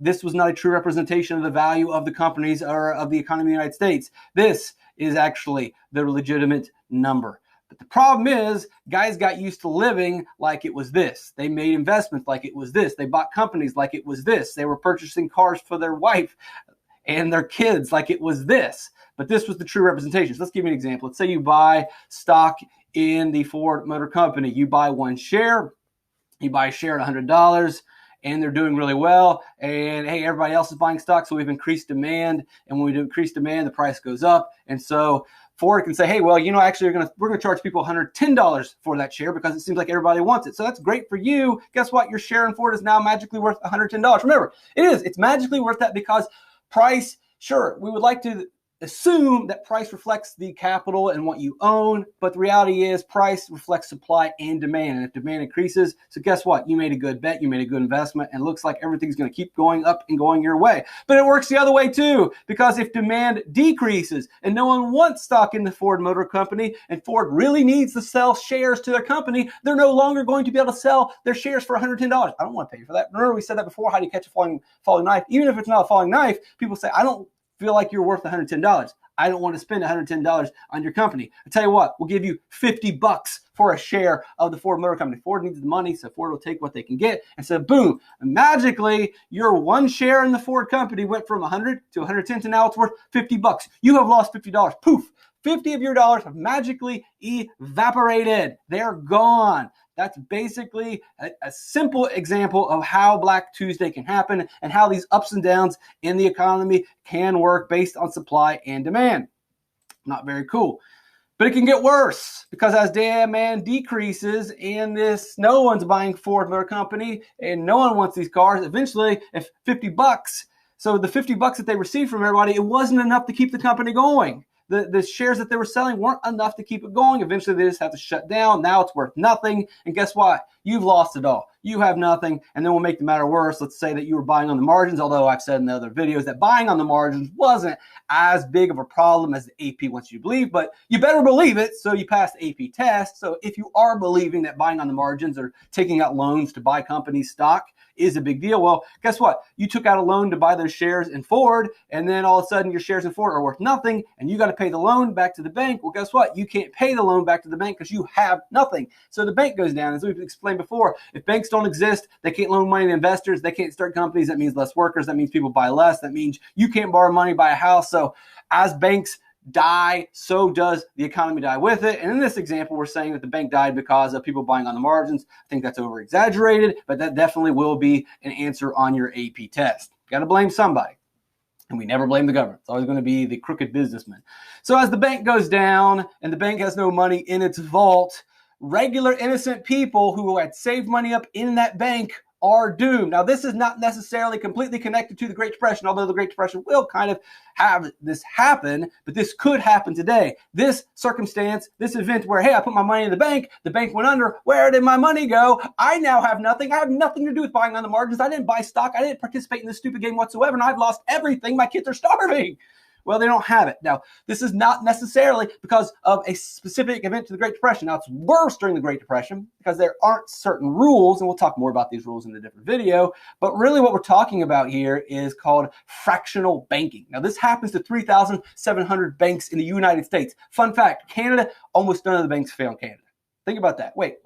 this was not a true representation of the value of the companies or of the economy of the United States. This is actually the legitimate number. But the problem is, guys got used to living like it was this. They made investments like it was this. They bought companies like it was this. They were purchasing cars for their wife and their kids like it was this. But this was the true representation. So let's give you an example. Let's say you buy stock in the Ford Motor Company. You buy one share. You buy a share at $100. And they're doing really well. And hey, everybody else is buying stock, so we've increased demand. And when we do increase demand, the price goes up. And so Ford can say, hey, well, actually, we're going to charge people $110 for that share because it seems like everybody wants it. So that's great for you. Guess what? Your share in Ford is now magically worth $110. Remember, it's magically worth that because price, sure, we would like to assume that price reflects the capital and what you own, but the reality is price reflects supply and demand. And if demand increases, so guess what? You made a good bet, you made a good investment, and it looks like everything's going to keep going up and going your way. But it works the other way too, because if demand decreases and no one wants stock in the Ford Motor Company and Ford really needs to sell shares to their company, they're no longer going to be able to sell their shares for $110. I don't want to pay for that. Remember we said that before, how do you catch a falling knife? Even if it's not a falling knife, people say, I don't feel like you're worth $110. I don't want to spend $110 on your company. I tell you what, we'll give you $50 for a share of the Ford Motor Company. Ford needs the money, so Ford will take what they can get. And so boom, magically, your one share in the Ford company went from 100 to 110 to now it's worth $50. You have lost $50. Poof. 50 of your dollars have magically evaporated. They're gone. That's basically a simple example of how Black Tuesday can happen and how these ups and downs in the economy can work based on supply and demand. Not very cool. But it can get worse because as demand decreases and no one's buying Ford Motor Company and no one wants these cars, eventually if $50, so the $50 that they received from everybody, it wasn't enough to keep the company going. The shares that they were selling weren't enough to keep it going. Eventually, they just have to shut down. Now it's worth nothing. And guess what? You've lost it all. You have nothing. And then we'll make the matter worse. Let's say that you were buying on the margins, although I've said in the other videos that buying on the margins wasn't as big of a problem as the AP wants you to believe, but you better believe it so you pass the AP test. So if you are believing that buying on the margins or taking out loans to buy company stock is a big deal, well, guess what? You took out a loan to buy those shares in Ford, and then all of a sudden your shares in Ford are worth nothing, and you got to pay the loan back to the bank. Well, guess what? You can't pay the loan back to the bank because you have nothing. So the bank goes down. As we've explained before, if banks don't exist, they can't loan money to investors. They can't start companies. That means less workers. That means people buy less. That means you can't borrow money, buy a house. So as banks die, so does the economy die with it. And in this example, we're saying that the bank died because of people buying on the margins. I think that's over exaggerated, but that definitely will be an answer on your AP test. Got to blame somebody. And we never blame the government. It's always going to be the crooked businessman. So as the bank goes down and the bank has no money in its vault, regular innocent people who had saved money up in that bank are doomed. Now, this is not necessarily completely connected to the Great Depression, although the Great Depression will kind of have this happen, but this could happen today. This circumstance, this event where, hey, I put my money in the bank went under, where did my money go? I now have nothing. I have nothing to do with buying on the margins. I didn't buy stock. I didn't participate in this stupid game whatsoever, and I've lost everything. My kids are starving. Well, they don't have it. Now, this is not necessarily because of a specific event to the Great Depression. Now, it's worse during the Great Depression because there aren't certain rules, and we'll talk more about these rules in a different video. But really what we're talking about here is called fractional banking. Now, this happens to 3,700 banks in the United States. Fun fact, Canada, almost none of the banks fail in Canada. Think about that. Wait.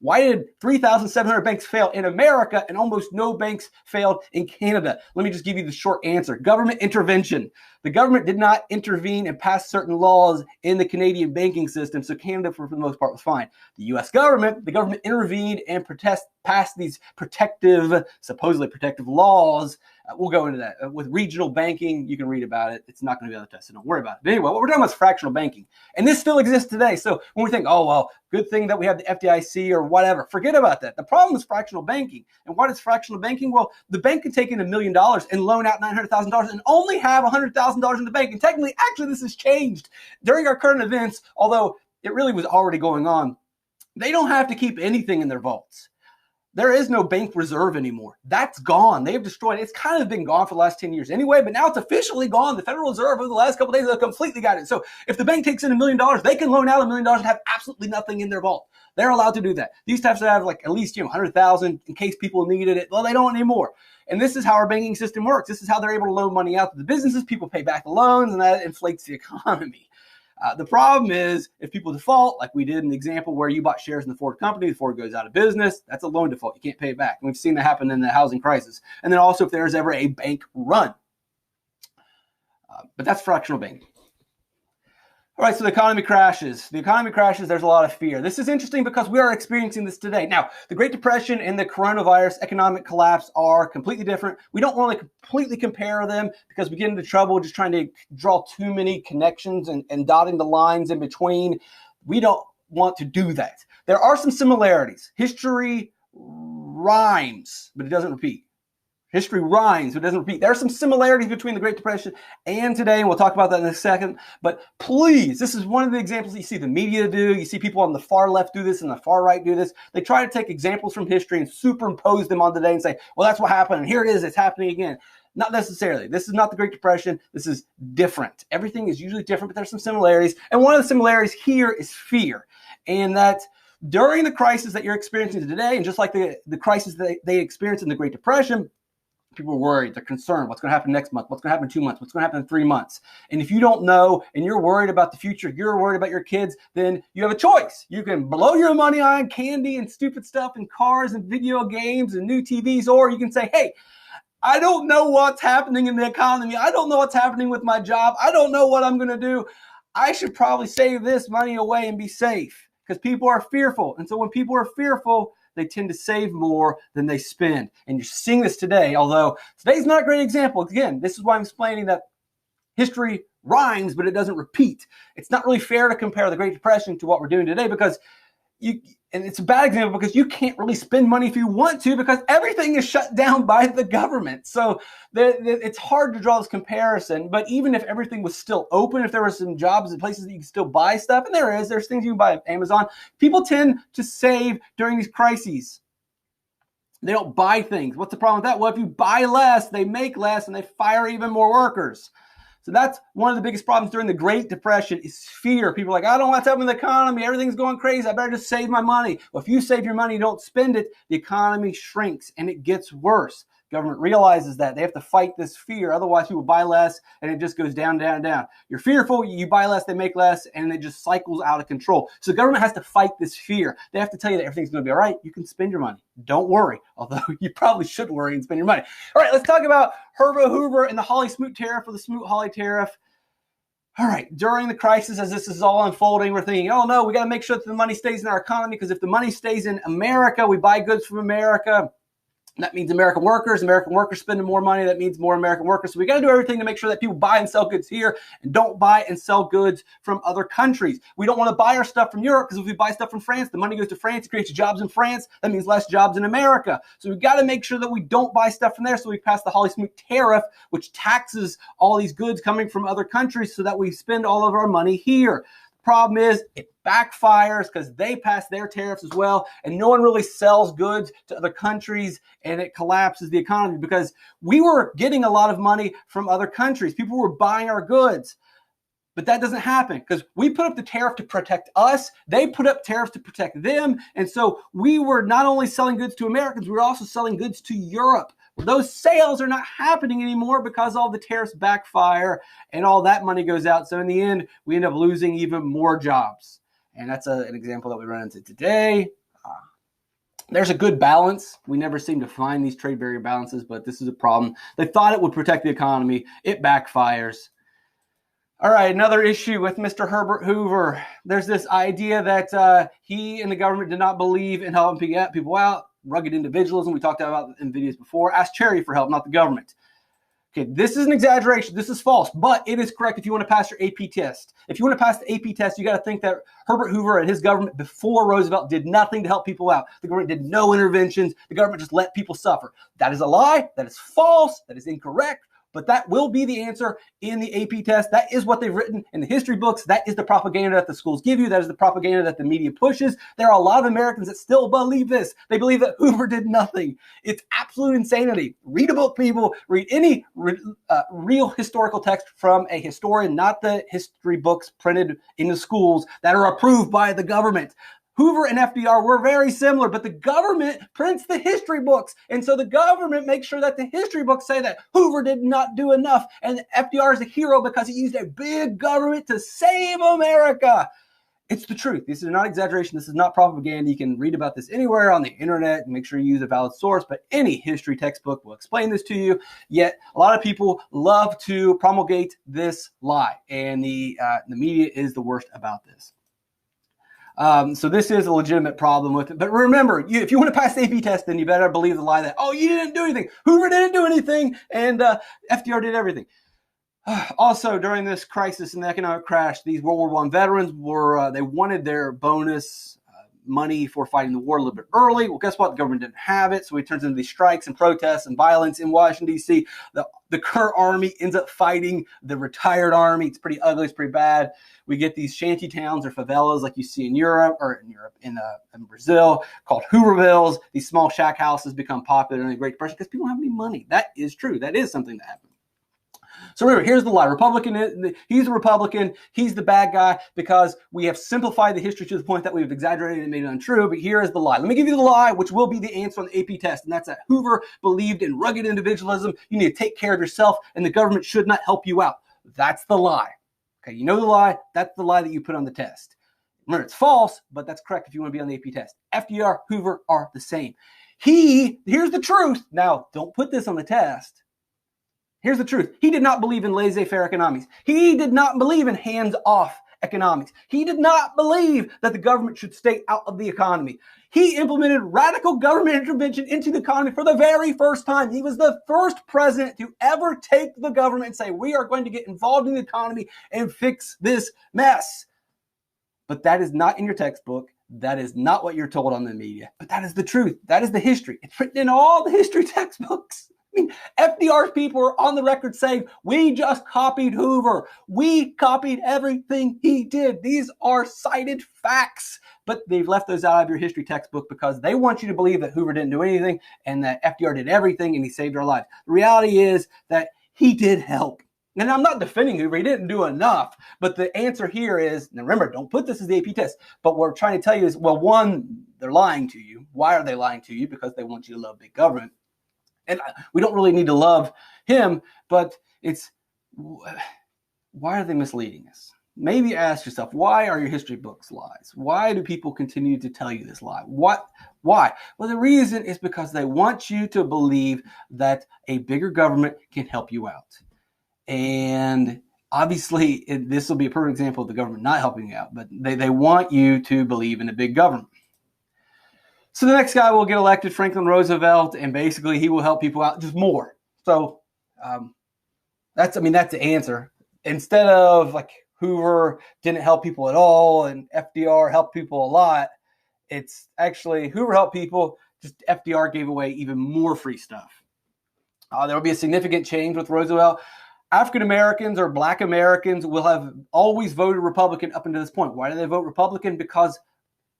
Why did 3,700 banks fail in America and almost no banks failed in Canada? Let me just give you the short answer. Government intervention. The government did not intervene and pass certain laws in the Canadian banking system, so Canada, for the most part, was fine. The U.S. government, intervened and passed these supposedly protective laws. We'll go into that. With regional banking, you can read about it. It's not going to be on the test, so don't worry about it. But anyway, what we're talking about is fractional banking. And this still exists today. So when we think, oh, well, good thing that we have the FDIC or whatever, forget about that. The problem is fractional banking. And what is fractional banking? Well, the bank can take in $1 million and loan out $900,000 and only have $100,000 in the bank. And technically, actually, this has changed during our current events, although it really was already going on. They don't have to keep anything in their vaults. There is no bank reserve anymore. That's gone. They've destroyed it. It's kind of been gone for the last 10 years anyway, but now it's officially gone. The Federal Reserve over the last couple of days have completely got it. So if the bank takes in $1 million, they can loan out $1 million and have absolutely nothing in their vault. They're allowed to do that. These types have like at least 100,000 in case people needed it. Well, they don't anymore. And this is how our banking system works. This is how they're able to loan money out to the businesses. People pay back the loans, and that inflates the economy. The problem is if people default, like we did in the example where you bought shares in the Ford company, the Ford goes out of business, that's a loan default. You can't pay it back. And we've seen that happen in the housing crisis. And then also if there's ever a bank run. But that's fractional banking. All right, so the economy crashes. The economy crashes, there's a lot of fear. This is interesting because we are experiencing this today. Now, the Great Depression and the coronavirus economic collapse are completely different. We don't want to completely compare them because we get into trouble just trying to draw too many connections and dotting the lines in between. We don't want to do that. There are some similarities. History rhymes, but it doesn't repeat. History rhymes, but it doesn't repeat. There are some similarities between the Great Depression and today, and we'll talk about that in a second. But please, this is one of the examples that you see the media do. You see people on the far left do this and the far right do this. They try to take examples from history and superimpose them on today and say, well, that's what happened, and here it is, it's happening again. Not necessarily. This is not the Great Depression. This is different. Everything is usually different, but there's some similarities. And one of the similarities here is fear. And that during the crisis that you're experiencing today, and just like the crisis that they experienced in the Great Depression, people are worried. They're concerned. What's going to happen next month? What's going to happen in 2 months? What's going to happen in 3 months? And if you don't know and you're worried about the future, you're worried about your kids, then you have a choice. You can blow your money on candy and stupid stuff and cars and video games and new TVs, or you can say, hey, I don't know what's happening in the economy. I don't know what's happening with my job. I don't know what I'm going to do. I should probably save this money away and be safe because people are fearful. And so when people are fearful, they tend to save more than they spend. And you're seeing this today, although today's not a great example. Again, this is why I'm explaining that history rhymes, but it doesn't repeat. It's not really fair to compare the Great Depression to what we're doing today because and it's a bad example because you can't really spend money if you want to because everything is shut down by the government. So it's hard to draw this comparison. But even if everything was still open, if there were some jobs and places that you can still buy stuff, and there's things you can buy on Amazon, people tend to save during these crises. They don't buy things. What's the problem with that? Well, if you buy less, they make less and they fire even more workers. So that's one of the biggest problems during the Great Depression is fear. People are like, I don't know what's happening in the economy. Everything's going crazy. I better just save my money. Well, if you save your money, you don't spend it, the economy shrinks and it gets worse. Government realizes that. They have to fight this fear. Otherwise, people buy less and it just goes down, down, down. You're fearful, you buy less, they make less, and it just cycles out of control. So the government has to fight this fear. They have to tell you that everything's going to be all right. You can spend your money. Don't worry. Although you probably should worry and spend your money. All right, let's talk about Herbert Hoover and the Hawley-Smoot tariff or the Smoot-Hawley tariff. All right, during the crisis, as this is all unfolding, we're thinking, oh no, we got to make sure that the money stays in our economy because if the money stays in America, we buy goods from America. That means American workers spending more money. That means more American workers. So we got to do everything to make sure that people buy and sell goods here and don't buy and sell goods from other countries. We don't want to buy our stuff from Europe because if we buy stuff from France, the money goes to France. It creates jobs in France. That means less jobs in America. So we've got to make sure that we don't buy stuff from there. So we passed the Hawley-Smoot tariff, which taxes all these goods coming from other countries so that we spend all of our money here. Problem is, it backfires because they pass their tariffs as well, and no one really sells goods to other countries, and it collapses the economy because we were getting a lot of money from other countries. People were buying our goods, but that doesn't happen because we put up the tariff to protect us. They put up tariffs to protect them, and so we were not only selling goods to Americans, we were also selling goods to Europe. Well, those sales are not happening anymore because all the tariffs backfire and all that money goes out. So in the end, we end up losing even more jobs. And that's an example that we run into today. There's a good balance. We never seem to find these trade barrier balances, but this is a problem. They thought it would protect the economy. It backfires. All right, another issue with Mr. Herbert Hoover. There's this idea that he and the government did not believe in helping people out. Rugged individualism, we talked about in videos before. Ask charity for help, not the government. Okay, this is an exaggeration. This is false, but it is correct if you want to pass your AP test. If you want to pass the AP test, you got to think that Herbert Hoover and his government before Roosevelt did nothing to help people out. The government did no interventions. The government just let people suffer. That is a lie. That is false. That is incorrect. but that will be the answer in the AP test. That is what they've written in the history books. That is the propaganda that the schools give you. That is the propaganda that the media pushes. There are a lot of Americans that still believe this. They believe that Hoover did nothing. It's absolute insanity. Read a book, people. Read any real historical text from a historian, not the history books printed in the schools that are approved by the government. Hoover and FDR were very similar, but the government prints the history books. And so the government makes sure that the history books say that Hoover did not do enough. And FDR is a hero because he used a big government to save America. It's the truth. This is not exaggeration. This is not propaganda. You can read about this anywhere on the internet and make sure you use a valid source, but any history textbook will explain this to you. Yet a lot of people love to promulgate this lie, and the media is the worst about this. So this is a legitimate problem with it. But remember, if you want to pass the AP test, then you better believe the lie that, oh, you didn't do anything. Hoover didn't do anything, and FDR did everything. Also, during this crisis and the economic crash, these World War I veterans they wanted their bonus money for fighting the war a little bit early. Well, guess what? The government didn't have it, so it turns into these strikes and protests and violence in Washington, D.C. The current army ends up fighting the retired army. It's pretty ugly. It's pretty bad. We get these shanty towns or favelas like you see in Europe, in Brazil, called Hoovervilles. These small shack houses become popular in the Great Depression because people don't have any money. That is true. That is something that happened. So remember, here's the lie. He's a Republican. He's the bad guy because we have simplified the history to the point that we've exaggerated and made it untrue. But here is the lie. Let me give you the lie, which will be the answer on the AP test. And that's that Hoover believed in rugged individualism. You need to take care of yourself, and the government should not help you out. That's the lie. Okay, you know the lie. That's the lie that you put on the test. Remember, it's false, but that's correct if you want to be on the AP test. FDR, Hoover are the same. Here's the truth. Now, don't put this on the test. Here's the truth. He did not believe in laissez-faire economics. He did not believe in hands-off economics. He did not believe that the government should stay out of the economy. He implemented radical government intervention into the economy for the very first time. He was the first president to ever take the government and say, we are going to get involved in the economy and fix this mess. But that is not in your textbook. That is not what you're told on the media. But that is the truth. That is the history. It's written in all the history textbooks. I mean, FDR's people are on the record saying, we just copied Hoover. We copied everything he did. These are cited facts. But they've left those out of your history textbook because they want you to believe that Hoover didn't do anything and that FDR did everything and he saved our lives. The reality is that he did help. And I'm not defending Hoover. He didn't do enough. But the answer here is, now remember, don't put this as the AP test. But what we're trying to tell you is, well, one, they're lying to you. Why are they lying to you? Because they want you to love big government. And we don't really need to love him, but it's, why are they misleading us? Maybe ask yourself, why are your history books lies? Why do people continue to tell you this lie? Why? Well, the reason is because they want you to believe that a bigger government can help you out. And obviously, this will be a perfect example of the government not helping you out, but they want you to believe in a big government. So the next guy will get elected, Franklin Roosevelt, and basically he will help people out just more. So that's the answer. Instead of like Hoover didn't help people at all and FDR helped people a lot, it's actually Hoover helped people, just FDR gave away even more free stuff. There will be a significant change with Roosevelt. African Americans or Black Americans will have always voted Republican up until this point. Why do they vote Republican? Because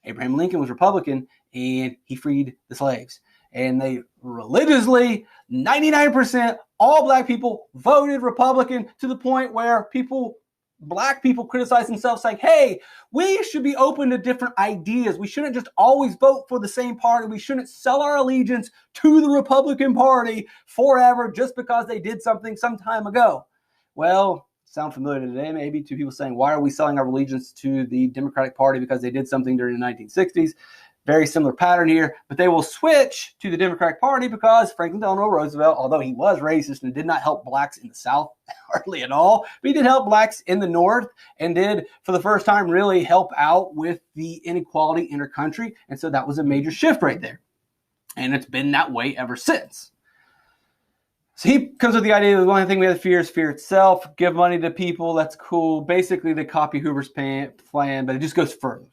Abraham Lincoln was Republican and he freed the slaves. And they religiously, 99%, all Black people voted Republican to the point where Black people criticize themselves saying, hey, we should be open to different ideas. We shouldn't just always vote for the same party. We shouldn't sell our allegiance to the Republican Party forever just because they did something some time ago. Well, sound familiar today, maybe, to people saying, why are we selling our allegiance to the Democratic Party because they did something during the 1960s? Very similar pattern here, but they will switch to the Democratic Party because Franklin Delano Roosevelt, although he was racist and did not help Blacks in the South hardly at all, but he did help Blacks in the North and did, for the first time, really help out with the inequality in our country. And so that was a major shift right there. And it's been that way ever since. So he comes with the idea that the only thing we have to fear is fear itself. Give money to people, that's cool. Basically, they copy Hoover's plan, but it just goes further.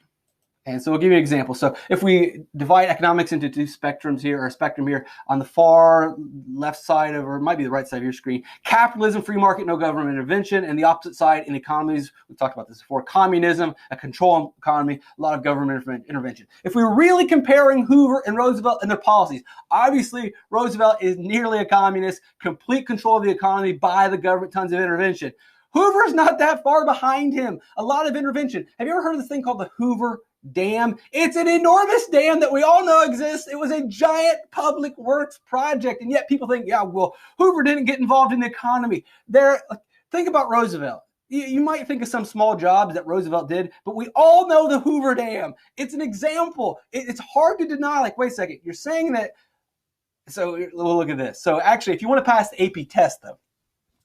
And so we'll give you an example. So if we divide economics into two spectrums here, or a spectrum here, on the far left side of, or it might be the right side of your screen, capitalism, free market, no government intervention, and the opposite side in economies, we talked about this before, communism, a control economy, a lot of government intervention. If we were really comparing Hoover and Roosevelt and their policies, obviously Roosevelt is nearly a communist, complete control of the economy by the government, tons of intervention. Hoover's not that far behind him. A lot of intervention. Have you ever heard of this thing called the Hoover Dam? It's an enormous dam that we all know exists. It was a giant public works project, and yet people think, yeah, well, Hoover didn't get involved in the economy. Think about Roosevelt. You might think of some small jobs that Roosevelt did, but we all know the Hoover Dam. It's an example. It's hard to deny. Like, wait a second, you're saying that. So we'll look at this. So actually, if you want to pass the AP test, though,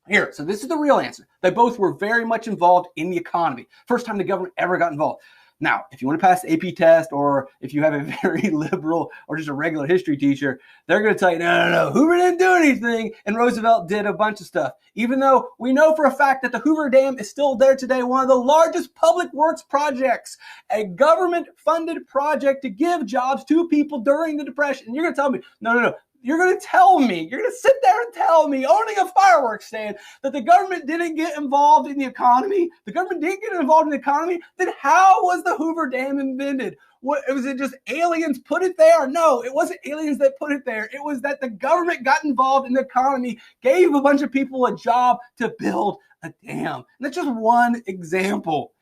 here, so this is the real answer. They both were very much involved in the economy. First time the government ever got involved. Now, if you want to pass the AP test, or if you have a very liberal or just a regular history teacher, they're going to tell you, no, Hoover didn't do anything, and Roosevelt did a bunch of stuff. Even though we know for a fact that the Hoover Dam is still there today, one of the largest public works projects, a government-funded project to give jobs to people during the Depression. And you're going to tell me, no. You're going to sit there and tell me, owning a fireworks stand, that the government didn't get involved in the economy? The government didn't get involved in the economy? Then how was the Hoover Dam invented? Was it just aliens put it there? No, it wasn't aliens that put it there. It was that the government got involved in the economy, gave a bunch of people a job to build a dam. And that's just one example.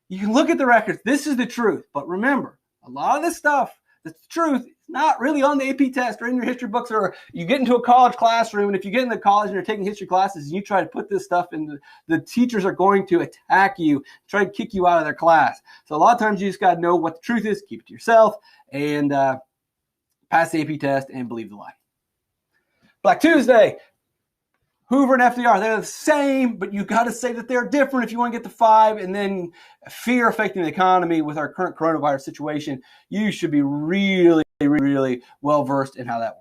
You can look at the records. This is the truth. But remember, a lot of this stuff, that's the truth, it's not really on the AP test or in your history books, or you get into a college classroom, and if you get into college and you're taking history classes and you try to put this stuff in, the teachers are going to attack you, try to kick you out of their class. So a lot of times you just got to know what the truth is, keep it to yourself, and pass the AP test and believe the lie. Black Tuesday. Hoover and FDR, they're the same, but you got to say that they're different if you want to get to 5. And then fear affecting the economy with our current coronavirus situation, you should be really, really well versed in how that works.